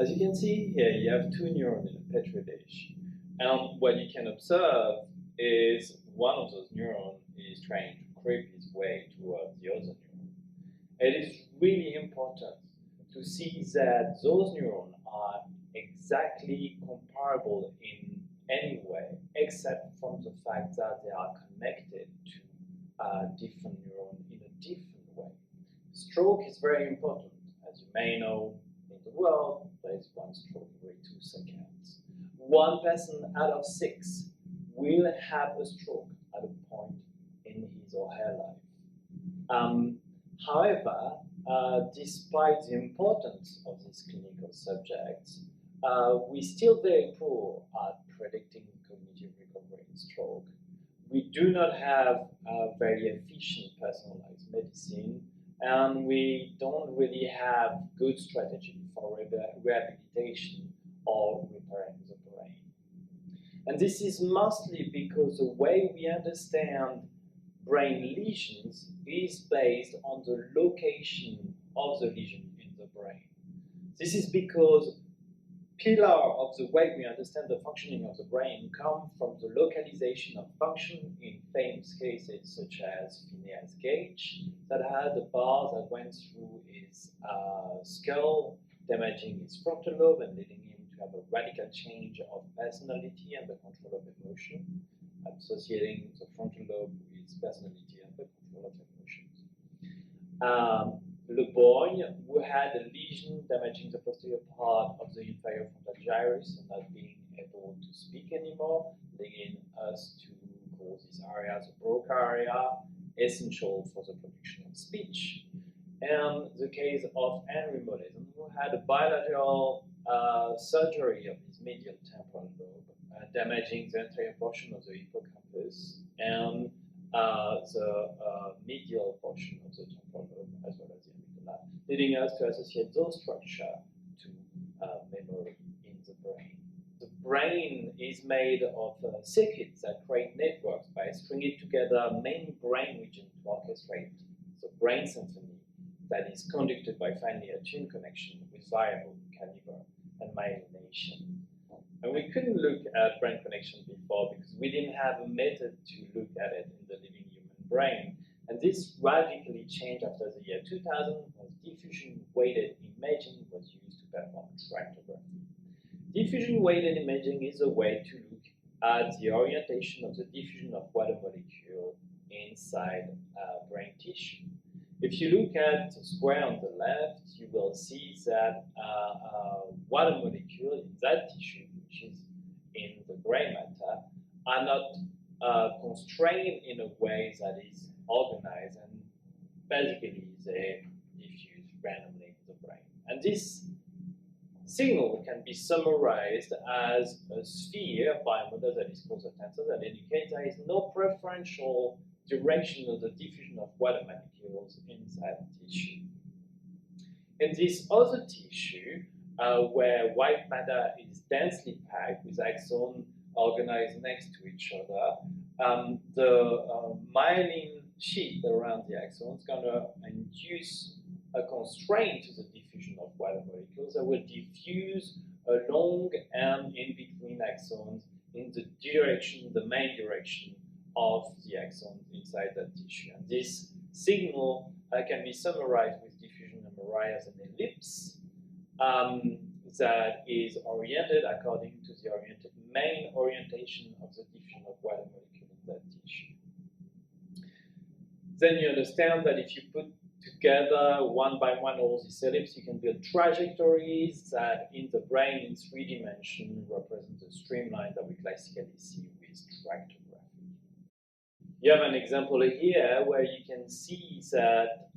As you can see here, you have two neurons in a petri dish. And what you can observe is one of those neurons is trying to creep its way towards the other neuron. It is really important to see that those neurons are exactly comparable in any way, except from the fact that they are connected to different neurons in a different way. Stroke is very important. As you may know, in the world, there is one stroke every 2 seconds. One person out of 6 will have a stroke at a point in his or her life. However, despite the importance of these clinical subjects, we're still very poor at predicting cognitive recovery in stroke. We do not have a very efficient personalized medicine, and we don't really have good strategy for rehabilitation or repairing the brain. And this is mostly because the way we understand brain lesions is based on the location of the lesion in the brain. This is because pillar of the way we understand the functioning of the brain come from the localization of function in famous cases such as Phineas Gage, that had a bar that went through his skull, damaging his frontal lobe and leading him to have a radical change of personality and the control of emotion, associating the frontal lobe with personality and the control of emotions. Le Bogne, who had a lesion damaging the posterior part of the inferior frontal gyrus and not being able to speak anymore, leading us to call this area the Broca area, essential for the production of speech. And the case of Henry Mollison, who had a bilateral surgery of his medial temporal lobe, damaging the anterior portion of the hippocampus and the medial portion of the temporal lobe, as well as the amygdala, leading us to associate those structures to memory in the brain. The brain is made of circuits that create networks by stringing together many brain regions to orchestrate the brain symphony that is conducted by finely attuned connection with variable caliber and myelination. And we couldn't look at brain connection before because we didn't have a method to look at it in the living human brain. And this radically changed after the year 2000 when diffusion-weighted imaging was used to perform tractography. Diffusion-weighted imaging is a way to look at the orientation of the diffusion of water molecule inside brain tissue. If you look at the square on the left, you will see that water molecule in that tissue, which is in the gray matter, are not constrained in a way that is organized, and basically they diffuse randomly in the brain. And this signal can be summarized as a sphere by a model that is called the tensor that indicates there is no preferential direction of the diffusion of water molecules inside the tissue. In this other tissue, where white matter is densely packed with axons organized next to each other, the myelin sheath around the axon is going to induce a constraint to the diffusion of water molecules that will diffuse along and in between axons in the direction, the main direction of the axons inside that tissue. And this signal can be summarized with diffusion MRI as an ellipse that is oriented according to the main orientation of the diffusion of water molecule in that tissue. Then you understand that if you put together one by one all these ellipses, you can build trajectories that in the brain in 3 dimensions represent the streamline that we classically see with tractography. You have an example here where you can see that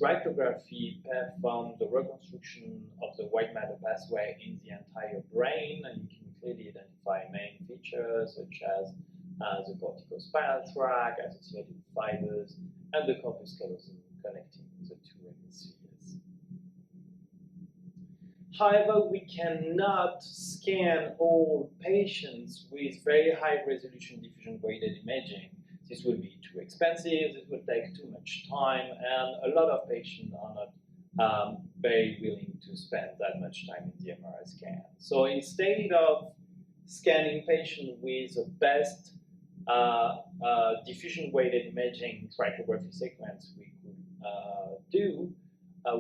tractography performs the reconstruction of the white matter pathway in the entire brain, and you can clearly identify main features such as the corticospinal tract, associated fibers, and the corpus callosum connecting the 2 hemispheres. However, we cannot scan all patients with very high resolution diffusion weighted imaging. This will be too expensive, this will take too much time, and a lot of patients are not very willing to spend that much time in the MRI scan. So instead of scanning patients with the best diffusion-weighted imaging tractography sequence we could do,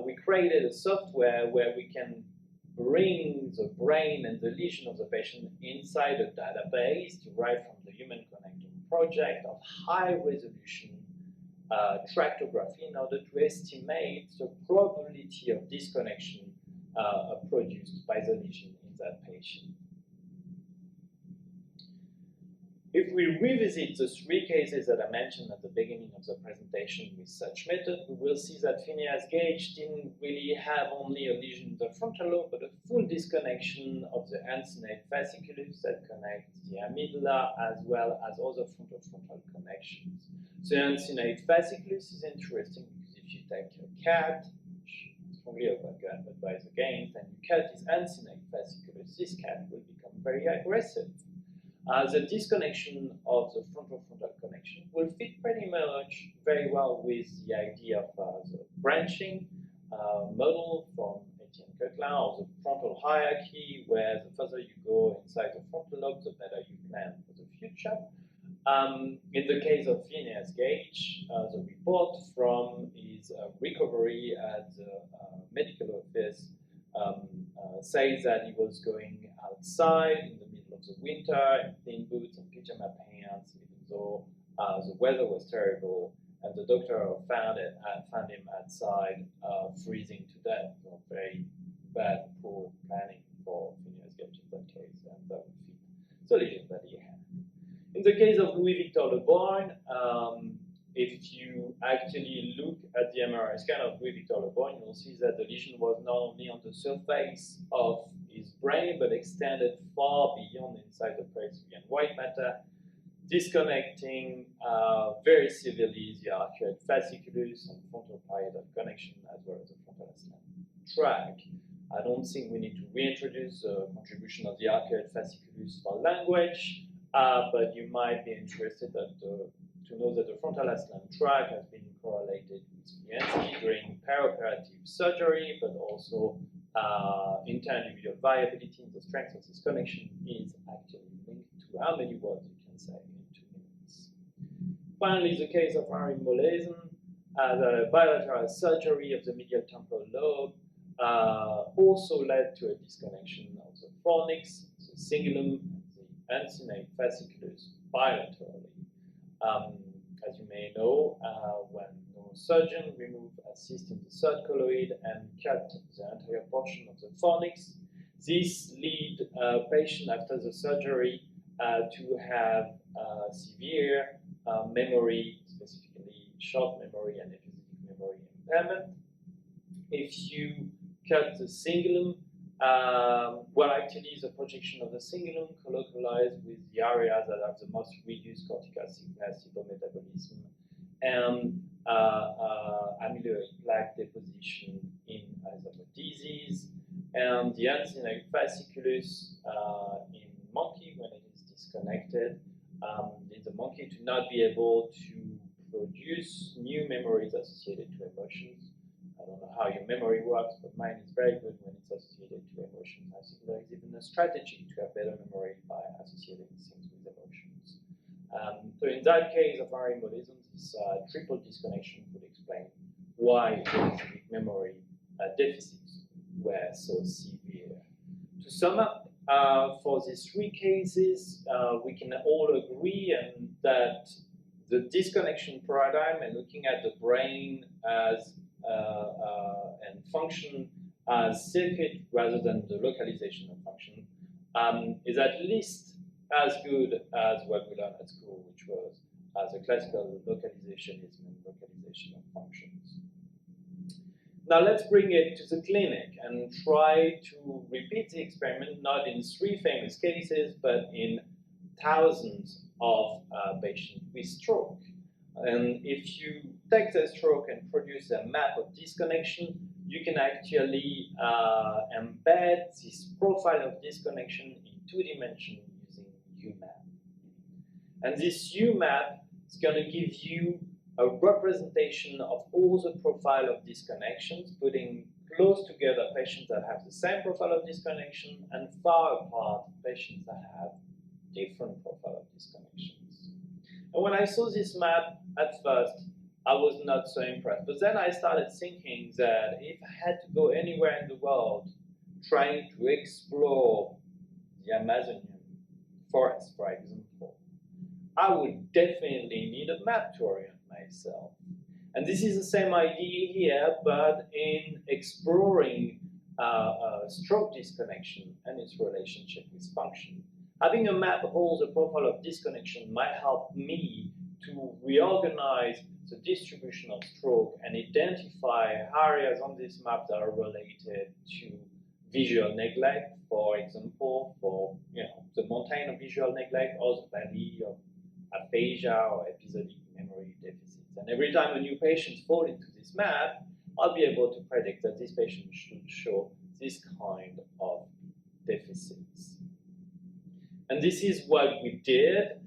we created a software where we can bring the brain and the lesion of the patient inside a database derived from the Human Connectome project of high-resolution tractography in order to estimate the probability of disconnection produced by the lesion in that patient. If we revisit the three cases that I mentioned at the beginning of the presentation with such method, we will see that Phineas Gage didn't really have only a lesion in the frontal lobe, but a full disconnection of the uncinate fasciculus that connects the amygdala as well as other frontal connections. The uncinate fasciculus is interesting because if you take a cat, which I strongly advise against, and you cut this uncinate fasciculus, this cat will become very aggressive. The disconnection of the frontal connection will fit pretty much very well with the idea of the branching model from Etienne Coquelin, or the frontal hierarchy, where the further you go inside the frontal lobe, the better you plan for the future. In the case of Phineas Gage, the report from his recovery at the medical office says that he was going outside in the middle of the winter in thin boots and pyjama pants, even though the weather was terrible, and the doctor found him outside freezing to death. So very bad, poor planning for Phineas Gage in that case, and that would fit the lesion that he had. In the case of Louis Victor Le Borgne, if you actually look at the MRI scan of Louis Victor Le Borgne, you'll see that the lesion was not only on the surface of his brain, but extended far beyond inside the periphery and white matter, disconnecting very severely the arcuate fasciculus and frontal parietal connection, as well as the frontal ascending tract. I don't think we need to reintroduce the contribution of the arcuate fasciculus for language, but you might be interested to know that the frontal ascending tract has been correlated with PNC during perioperative surgery, but also inter-individual variability in the strength of this connection is actually linked to how many words you can say in 2 minutes. Finally, the case of Henri Molaison, the bilateral surgery of the medial temporal lobe also led to a disconnection of the fornix, the cingulum, and the uncinate fasciculus bilaterally. As you may know, when a surgeon removed a cyst in the third colloid and cut the anterior portion of the fornix, this leads a patient after the surgery to have severe memory, specifically short memory and episodic memory impairment. If you cut the cingulum, well, actually, the projection of the cingulum colocalized with the areas that have the most reduced cortical thickness, hypometabolism, and amyloid plaque deposition in Alzheimer's disease, and the uncinate fasciculus in monkey, when it is disconnected, leads the monkey to not be able to produce new memories associated to emotions. I don't know how your memory works, but mine is very good when it's associated to emotions. I think there is even a strategy to have better memory by associating things with emotions. So in that case of Henri Molaison, this triple disconnection could explain why specific memory deficits were so severe. To sum up, for these three cases, we can all agree that the disconnection paradigm and looking at the brain as and function as circuit rather than the localization of function is at least as good as what we learned at school, which was the classical localizationism and localization of functions. Now let's bring it to the clinic and try to repeat the experiment, not in 3 famous cases, but in thousands of patients with stroke. And if you take the stroke and produce a map of disconnection, you can actually embed this profile of disconnection in 2 dimensions using UMAP. And this UMAP is going to give you a representation of all the profile of disconnections, putting close together patients that have the same profile of disconnection and far apart patients that have different profile of disconnections. And when I saw this map at first, I was not so impressed. But then I started thinking that if I had to go anywhere in the world trying to explore the Amazonian forest, for example, I would definitely need a map to orient myself. And this is the same idea here, but in exploring stroke disconnection and its relationship with function. Having a map that holds a profile of disconnection might help me to reorganize the distribution of stroke and identify areas on this map that are related to visual neglect, for example, for the mountain of visual neglect, or the valley of aphasia or episodic memory deficits. And every time a new patient falls into this map, I'll be able to predict that this patient should show this kind of deficits. And this is what we did,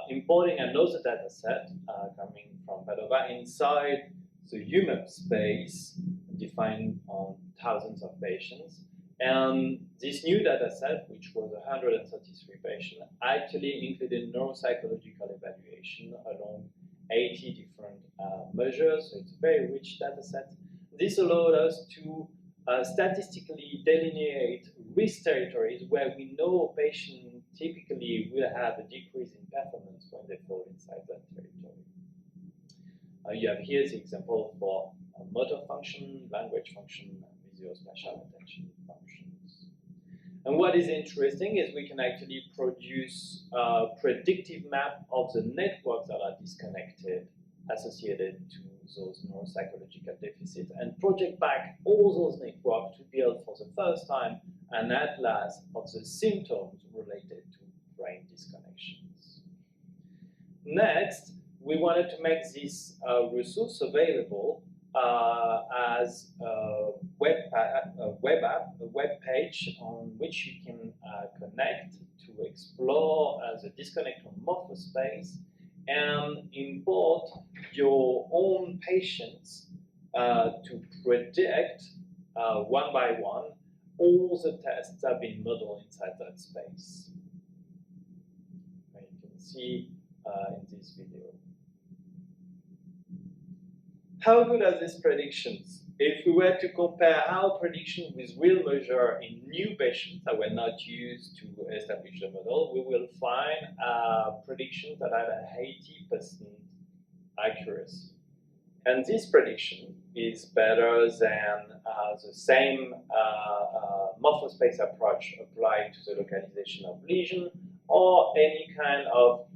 importing another data set coming from Padova inside the UMAP space defined on thousands of patients. And this new data set, which was 133 patients, actually included neuropsychological evaluation along 80 different measures. So it's a very rich data set. This allowed us to statistically delineate risk territories where we know a patient typically will have a decrease in performance when they fall inside that territory. You have here the example for motor function, language function, and visuospatial attention functions. And what is interesting is we can actually produce a predictive map of the networks that are disconnected associated to those neuropsychological deficits and project back all those networks to build for the first time an atlas of the symptoms related to brain disconnections. Next, we wanted to make this resource available as a web page on which you can connect to explore the Disconnectome morphospace and import your own patients to predict one by one all the tests that have been modeled inside that space. And you can see in this video. How good are these predictions? If we were to compare our prediction with real measure in new patients that were not used to establish the model, we will find predictions that have an 80% accuracy. And this prediction is better than the same morphospace approach applied to the localization of lesion or any kind of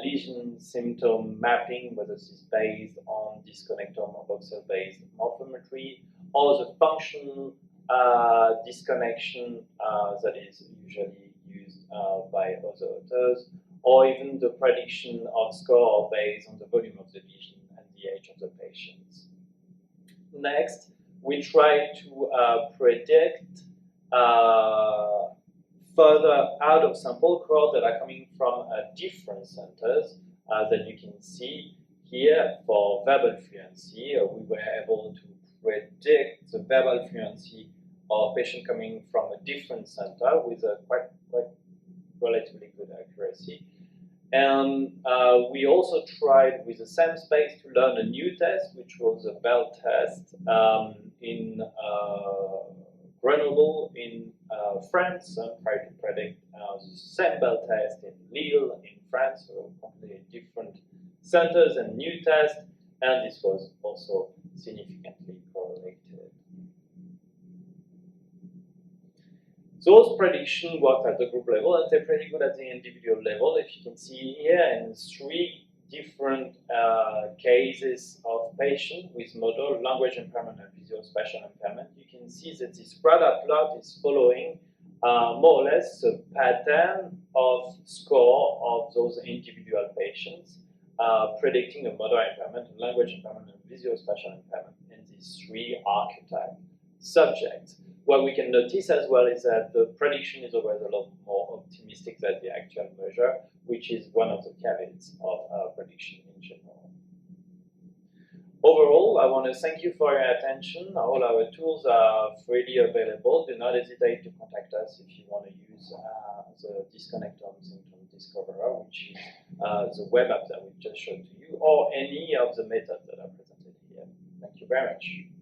lesion symptom mapping, whether this is based on disconnectome or voxel-based morphometry, or the function disconnection that is usually used by other authors, or even the prediction of score based on the volume of the lesion and the age of the patients. Next, we try to predict further out of sample cohorts that are coming from different centers that you can see here. For verbal fluency, we were able to predict the verbal fluency of patients coming from a different center with a quite relatively good accuracy. And we also tried with the same space to learn a new test, which was a Bell test in Grenoble in France, and tried to predict the same Bell test in Lille in France, so completely different centers and new tests, and this was also significantly correlated. Those predictions worked at the group level, and they're pretty good at the individual level. If you can see here in 3 different cases of patients with motor, language impairment, and visuospatial impairment, you can see that this radar plot is following more or less a pattern of score of those individual patients, predicting a motor impairment, a language impairment, and visuospatial impairment in these 3 archetype subjects. What we can notice as well is that the prediction is always a lot more optimistic than the actual measure, which is one of the caveats of prediction in general. Overall, I want to thank you for your attention. All our tools are freely available. Do not hesitate to contact us if you want to use the Disconnectome Symptom Discoverer, which is the web app that we just showed to you, or any of the methods that are presented here. Thank you very much.